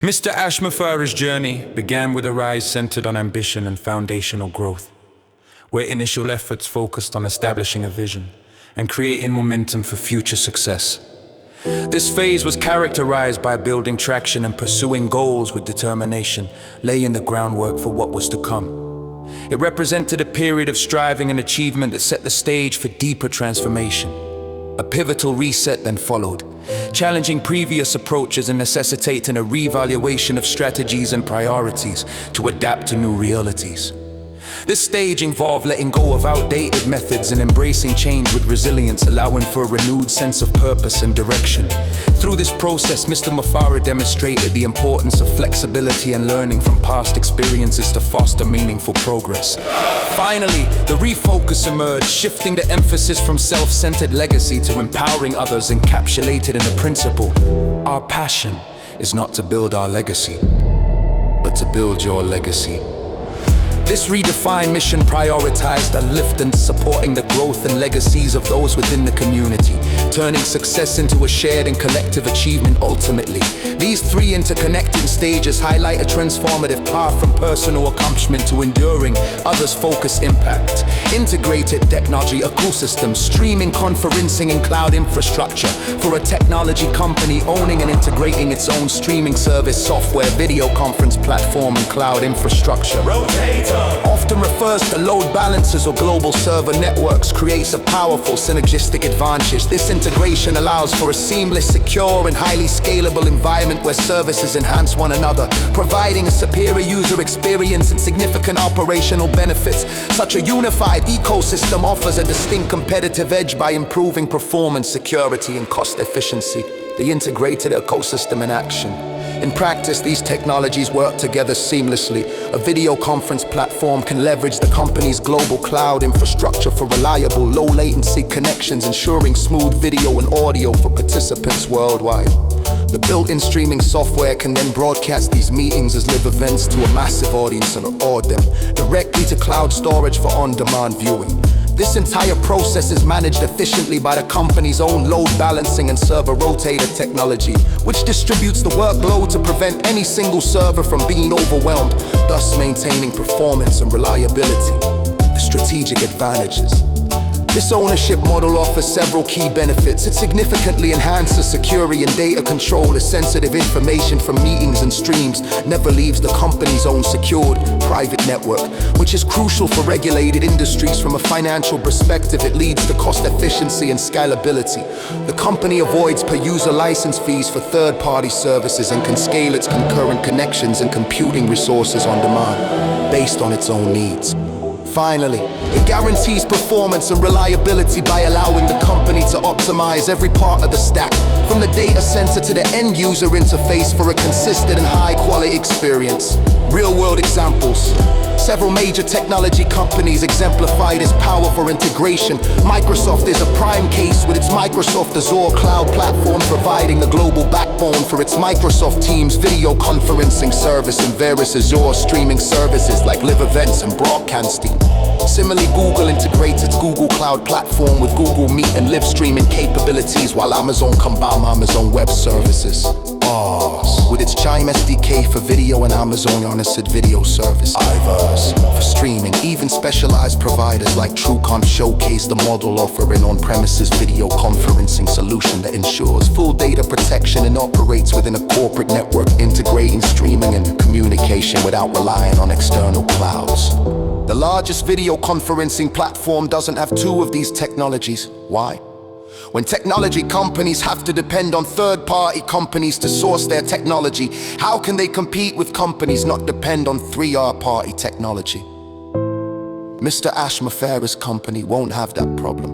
Mr. Ash Mufareh's journey began with a rise centered on ambition and foundational growth, where initial efforts focused on establishing a vision and creating momentum for future success. This phase was characterized by building traction and pursuing goals with determination, laying the groundwork for what was to come. It represented a period of striving and achievement that set the stage for deeper transformation. A pivotal reset then followed, challenging previous approaches and necessitating a reevaluation of strategies and priorities to adapt to new realities. This stage involved letting go of outdated methods and embracing change with resilience, allowing for a renewed sense of purpose and direction. Through this process, Mr. Mufareh demonstrated the importance of flexibility and learning from past experiences to foster meaningful progress. Finally, the refocus emerged, shifting the emphasis from self-centered legacy to empowering others, encapsulated in the principle: our passion is not to build our legacy, but to build your legacy. This redefined mission prioritized the lift and supporting the growth and legacies of those within the community, turning success into a shared and collective achievement ultimately. These three interconnecting stages highlight a transformative path from personal accomplishment to enduring, others-focused impact. Integrated technology ecosystem, streaming, conferencing, and cloud infrastructure. For a technology company owning and integrating its own streaming service, software, video conference platform, and cloud infrastructure. Often refers to load balancers or global server networks, creates a powerful synergistic advantage. This integration allows for a seamless, secure, and highly scalable environment where services enhance one another, providing a superior user experience and significant operational benefits. Such a unified ecosystem offers a distinct competitive edge by improving performance, security, and cost efficiency. The integrated ecosystem in action. In practice, these technologies work together seamlessly. A video conference platform can leverage the company's global cloud infrastructure for reliable, low-latency connections, ensuring smooth video and audio for participants worldwide. The built-in streaming software can then broadcast these meetings as live events to a massive audience and record them directly to cloud storage for on-demand viewing. This entire process is managed efficiently by the company's own load balancing and server rotator technology, which distributes the workload to prevent any single server from being overwhelmed, thus maintaining performance and reliability. The strategic advantages. This ownership model offers several key benefits. It significantly enhances security and data control as sensitive information from meetings and streams never leaves the company's own secured private network, which is crucial for regulated industries. From a financial perspective, it leads to cost efficiency and scalability. The company avoids per-user license fees for third-party services and can scale its concurrent connections and computing resources on demand based on its own needs. Finally, it guarantees performance and reliability by allowing the company to optimize every part of the stack, from the data center to the end user interface, for a consistent and high-quality experience. Real-world examples. Several major technology companies exemplify this power for integration. Microsoft is a prime case with its Microsoft Azure cloud platform, providing the global backbone for its Microsoft Teams video conferencing service and various Azure streaming services like live events and broadcasting. Similarly, Google integrates its Google Cloud platform with Google Meet and live streaming capabilities, while Amazon combines Amazon Web Services. With its Chime SDK for video and Amazon Honest Video Service, iVerse, for streaming. Even specialized providers like TrueConf showcase the model, offering on-premises video conferencing solution that ensures full data protection and operates within a corporate network, integrating streaming and communication without relying on external clouds. The largest video conferencing platform doesn't have two of these technologies. Why? When technology companies have to depend on third-party companies to source their technology, how can they compete with companies not depend on third-party technology? Mr. Ash Mufareh's company won't have that problem.